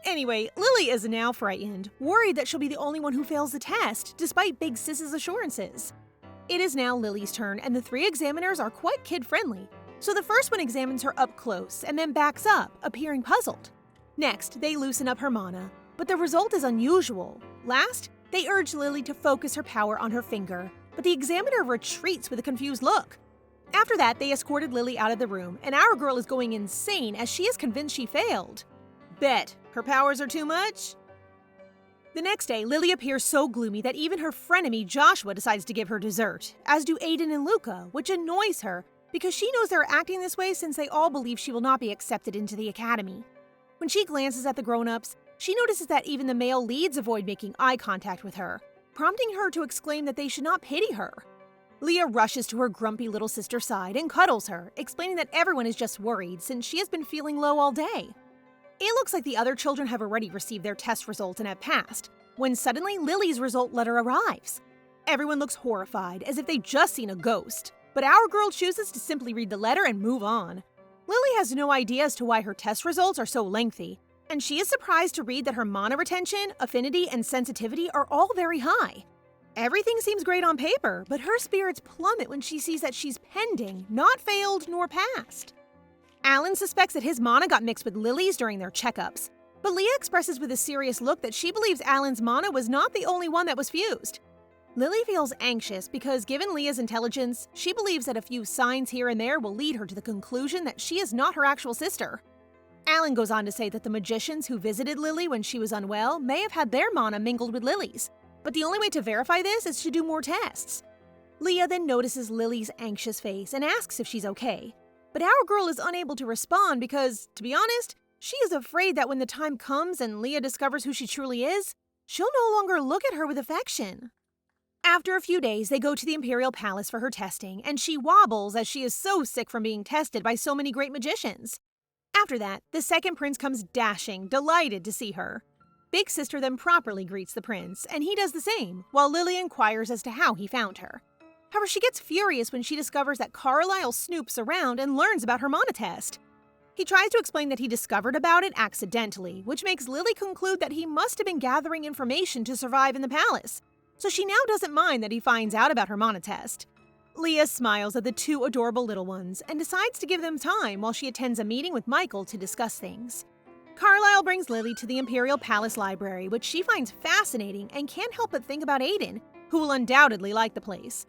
Anyway, Lily is now frightened, worried that she'll be the only one who fails the test, despite Big Sis's assurances. It is now Lily's turn, and the three examiners are quite kid-friendly, so the first one examines her up close and then backs up, appearing puzzled. Next, they loosen up her mana, but the result is unusual. Last, they urge Lily to focus her power on her finger, but the examiner retreats with a confused look. After that, they escorted Lily out of the room, and our girl is going insane as she is convinced she failed. Bet, her powers are too much? The next day, Lily appears so gloomy that even her frenemy Joshua decides to give her dessert, as do Aiden and Luca, which annoys her because she knows they're acting this way since they all believe she will not be accepted into the academy. When she glances at the grown-ups, she notices that even the male leads avoid making eye contact with her, prompting her to exclaim that they should not pity her. Leah rushes to her grumpy little sister's side and cuddles her, explaining that everyone is just worried since she has been feeling low all day. It looks like the other children have already received their test results and have passed, when suddenly Lily's result letter arrives. Everyone looks horrified, as if they'd just seen a ghost, but our girl chooses to simply read the letter and move on. Lily has no idea as to why her test results are so lengthy, and she is surprised to read that her mana retention, affinity, and sensitivity are all very high. Everything seems great on paper, but her spirits plummet when she sees that she's pending, not failed nor passed. Alan suspects that his mana got mixed with Lily's during their checkups, but Leah expresses with a serious look that she believes Alan's mana was not the only one that was fused. Lily feels anxious because, given Leah's intelligence, she believes that a few signs here and there will lead her to the conclusion that she is not her actual sister. Alan goes on to say that the magicians who visited Lily when she was unwell may have had their mana mingled with Lily's, but the only way to verify this is to do more tests. Leah then notices Lily's anxious face and asks if she's okay. But our girl is unable to respond because, to be honest, she is afraid that when the time comes and Leah discovers who she truly is, she'll no longer look at her with affection. After a few days, they go to the Imperial Palace for her testing, and she wobbles as she is so sick from being tested by so many great magicians. After that, the second prince comes dashing, delighted to see her. Big Sister then properly greets the prince, and he does the same, while Lily inquires as to how he found her. However, she gets furious when she discovers that Carlisle snoops around and learns about her mana test. He tries to explain that he discovered about it accidentally, which makes Lily conclude that he must have been gathering information to survive in the palace, so she now doesn't mind that he finds out about her mana test. Leah smiles at the two adorable little ones and decides to give them time while she attends a meeting with Michael to discuss things. Carlisle brings Lily to the Imperial Palace Library, which she finds fascinating and can't help but think about Aiden, who will undoubtedly like the place.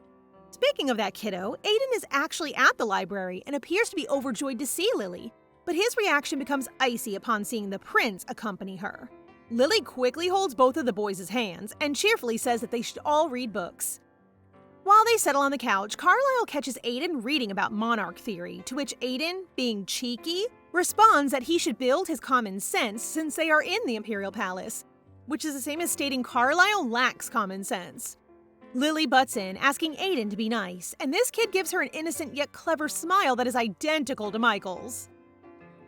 Speaking of that kiddo, Aiden is actually at the library and appears to be overjoyed to see Lily, but his reaction becomes icy upon seeing the prince accompany her. Lily quickly holds both of the boys' hands and cheerfully says that they should all read books. While they settle on the couch, Carlisle catches Aiden reading about monarch theory, to which Aiden, being cheeky, responds that he should build his common sense since they are in the Imperial Palace, which is the same as stating Carlisle lacks common sense. Lily butts in, asking Aiden to be nice, and this kid gives her an innocent yet clever smile that is identical to Michael's.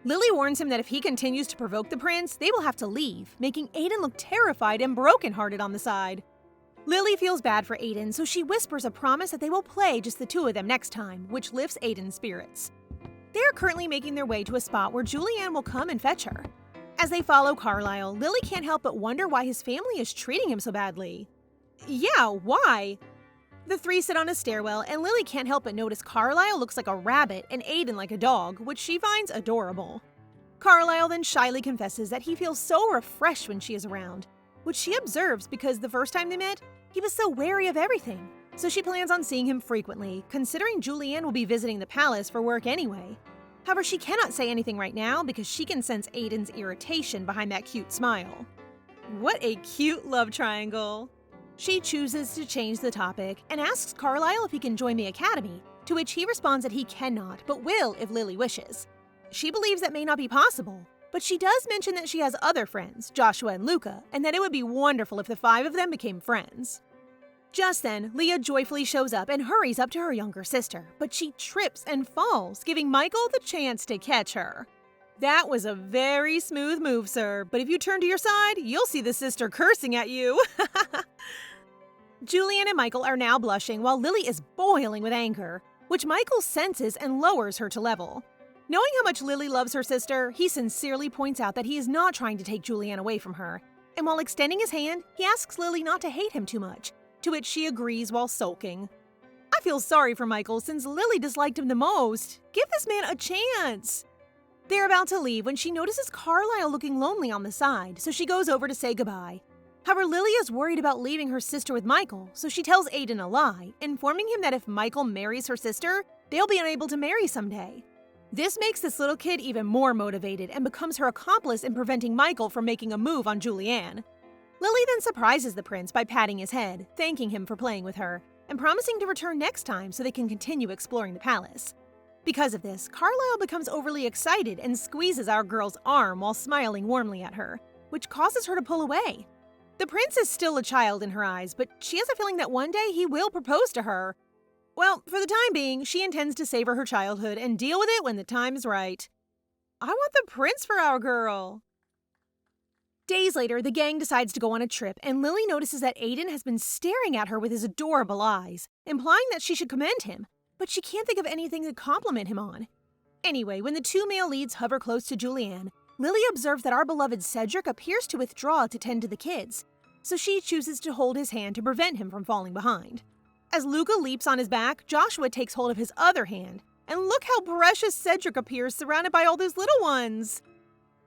Lily warns him that if he continues to provoke the prince, they will have to leave, making Aiden look terrified and brokenhearted on the side. Lily feels bad for Aiden, so she whispers a promise that they will play just the two of them next time, which lifts Aiden's spirits. They are currently making their way to a spot where Julianne will come and fetch her. As they follow Carlisle, Lily can't help but wonder why his family is treating him so badly. Yeah, why? The three sit on a stairwell, and Lily can't help but notice Carlisle looks like a rabbit and Aiden like a dog, which she finds adorable. Carlisle then shyly confesses that he feels so refreshed when she is around, which she observes because the first time they met, he was so wary of everything. So she plans on seeing him frequently, considering Julianne will be visiting the palace for work anyway. However, she cannot say anything right now because she can sense Aiden's irritation behind that cute smile. What a cute love triangle! She chooses to change the topic and asks Carlisle if he can join the academy, to which he responds that he cannot, but will if Lily wishes. She believes that may not be possible, but she does mention that she has other friends, Joshua and Luca, and that it would be wonderful if the 5 of them became friends. Just then, Leah joyfully shows up and hurries up to her younger sister, but she trips and falls, giving Michael the chance to catch her. That was a very smooth move, sir, but if you turn to your side, you'll see the sister cursing at you. Julianne and Michael are now blushing while Lily is boiling with anger, which Michael senses and lowers her to level. Knowing how much Lily loves her sister, he sincerely points out that he is not trying to take Julianne away from her, and while extending his hand, he asks Lily not to hate him too much, to which she agrees while sulking. I feel sorry for Michael since Lily disliked him the most. Give this man a chance. They're about to leave when she notices Carlisle looking lonely on the side, so she goes over to say goodbye. However, Lily is worried about leaving her sister with Michael, so she tells Aiden a lie, informing him that if Michael marries her sister, they'll be unable to marry someday. This makes this little kid even more motivated and becomes her accomplice in preventing Michael from making a move on Julianne. Lily then surprises the prince by patting his head, thanking him for playing with her, and promising to return next time so they can continue exploring the palace. Because of this, Carlisle becomes overly excited and squeezes our girl's arm while smiling warmly at her, which causes her to pull away. The prince is still a child in her eyes, but she has a feeling that one day he will propose to her. Well, for the time being, she intends to savor her childhood and deal with it when the time's right. I want the prince for our girl. Days later, the gang decides to go on a trip, and Lily notices that Aiden has been staring at her with his adorable eyes, implying that she should commend him, but she can't think of anything to compliment him on. Anyway, when the 2 male leads hover close to Julianne, Lily observes that our beloved Cedric appears to withdraw to tend to the kids, so she chooses to hold his hand to prevent him from falling behind. As Luca leaps on his back, Joshua takes hold of his other hand, and look how precious Cedric appears surrounded by all those little ones.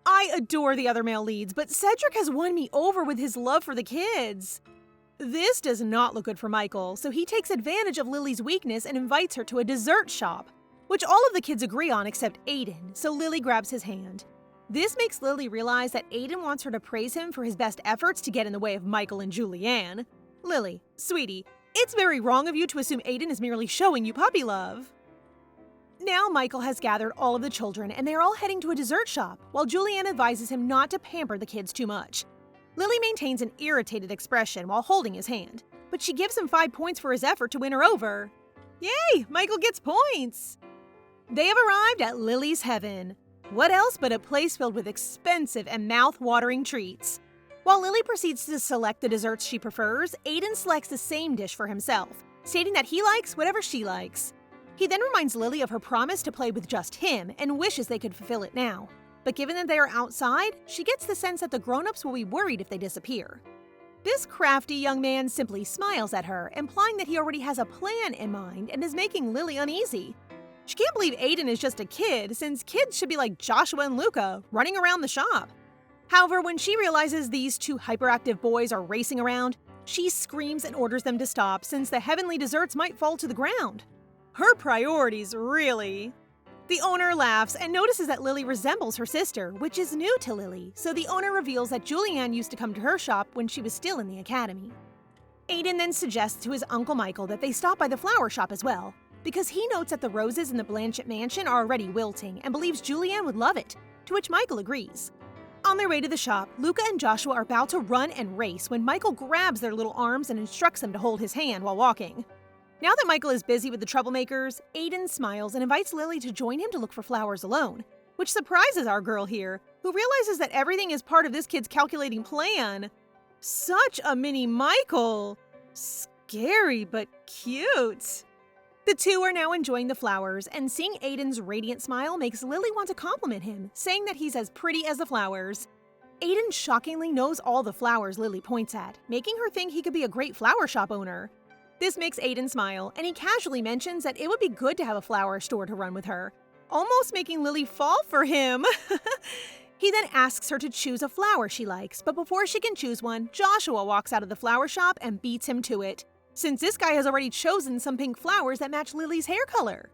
I adore the other male leads, but Cedric has won me over with his love for the kids. This does not look good for Michael, so he takes advantage of Lily's weakness and invites her to a dessert shop, which all of the kids agree on except Aiden, so Lily grabs his hand. This makes Lily realize that Aiden wants her to praise him for his best efforts to get in the way of Michael and Julianne. Lily, sweetie, it's very wrong of you to assume Aiden is merely showing you puppy love. Now Michael has gathered all of the children and they are all heading to a dessert shop, while Julianne advises him not to pamper the kids too much. Lily maintains an irritated expression while holding his hand, but she gives him 5 points for his effort to win her over. Yay! Michael gets points! They have arrived at Lily's Heaven. What else but a place filled with expensive and mouth-watering treats? While Lily proceeds to select the desserts she prefers, Aiden selects the same dish for himself, stating that he likes whatever she likes. He then reminds Lily of her promise to play with just him and wishes they could fulfill it now. But given that they are outside, she gets the sense that the grown-ups will be worried if they disappear. This crafty young man simply smiles at her, implying that he already has a plan in mind and is making Lily uneasy. She can't believe Aiden is just a kid, since kids should be like Joshua and Luca, running around the shop. However, when she realizes these 2 hyperactive boys are racing around, she screams and orders them to stop since the heavenly desserts might fall to the ground. Her priorities, really. The owner laughs and notices that Lily resembles her sister, which is new to Lily, so the owner reveals that Julianne used to come to her shop when she was still in the academy. Aiden then suggests to his Uncle Michael that they stop by the flower shop as well, because he notes that the roses in the Blanchett mansion are already wilting and believes Julianne would love it, to which Michael agrees. On their way to the shop, Luca and Joshua are about to run and race when Michael grabs their little arms and instructs them to hold his hand while walking. Now that Michael is busy with the troublemakers, Aiden smiles and invites Lily to join him to look for flowers alone, which surprises our girl here, who realizes that everything is part of this kid's calculating plan. Such a mini Michael! Scary but cute! The 2 are now enjoying the flowers, and seeing Aiden's radiant smile makes Lily want to compliment him, saying that he's as pretty as the flowers. Aiden shockingly knows all the flowers Lily points at, making her think he could be a great flower shop owner. This makes Aiden smile, and he casually mentions that it would be good to have a flower store to run with her. almost making Lily fall for him. He then asks her to choose a flower she likes, but before she can choose one, Joshua walks out of the flower shop and beats him to it, since this guy has already chosen some pink flowers that match Lily's hair color.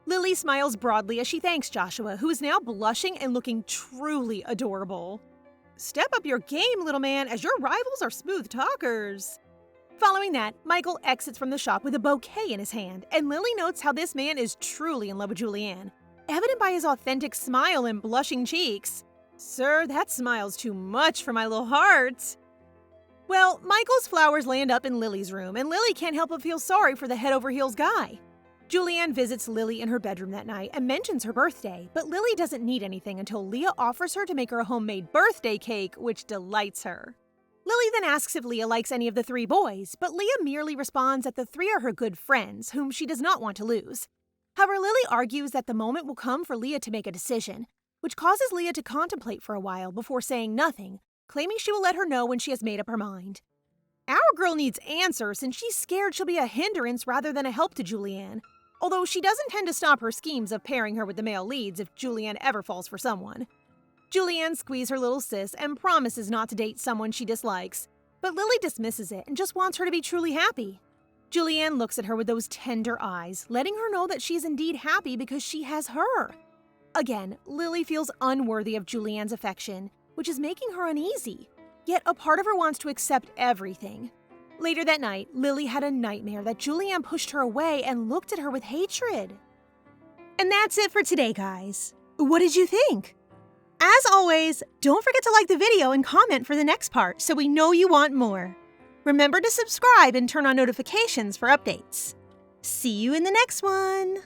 Lily smiles broadly as she thanks Joshua, who is now blushing and looking truly adorable. Step up your game, little man, as your rivals are smooth talkers. Following that, Michael exits from the shop with a bouquet in his hand, and Lily notes how this man is truly in love with Julianne, evident by his authentic smile and blushing cheeks. Sir, that smile's too much for my little heart. Well, Michael's flowers land up in Lily's room, and Lily can't help but feel sorry for the head-over-heels guy. Julianne visits Lily in her bedroom that night and mentions her birthday, but Lily doesn't need anything until Leah offers her to make her a homemade birthday cake, which delights her. Lily then asks if Leah likes any of the 3 boys, but Leah merely responds that the 3 are her good friends, whom she does not want to lose. However, Lily argues that the moment will come for Leah to make a decision, which causes Leah to contemplate for a while before saying nothing, claiming she will let her know when she has made up her mind. Our girl needs answers, and she's scared she'll be a hindrance rather than a help to Julianne, although she doesn't tend to stop her schemes of pairing her with the male leads if Julianne ever falls for someone. Julianne squeezes her little sis and promises not to date someone she dislikes, but Lily dismisses it and just wants her to be truly happy. Julianne looks at her with those tender eyes, letting her know that she is indeed happy because she has her. Again, Lily feels unworthy of Julianne's affection, which is making her uneasy, yet a part of her wants to accept everything. Later that night, Lily had a nightmare that Julianne pushed her away and looked at her with hatred. And that's it for today, guys. What did you think? As always, don't forget to like the video and comment for the next part so we know you want more. Remember to subscribe and turn on notifications for updates. See you in the next one!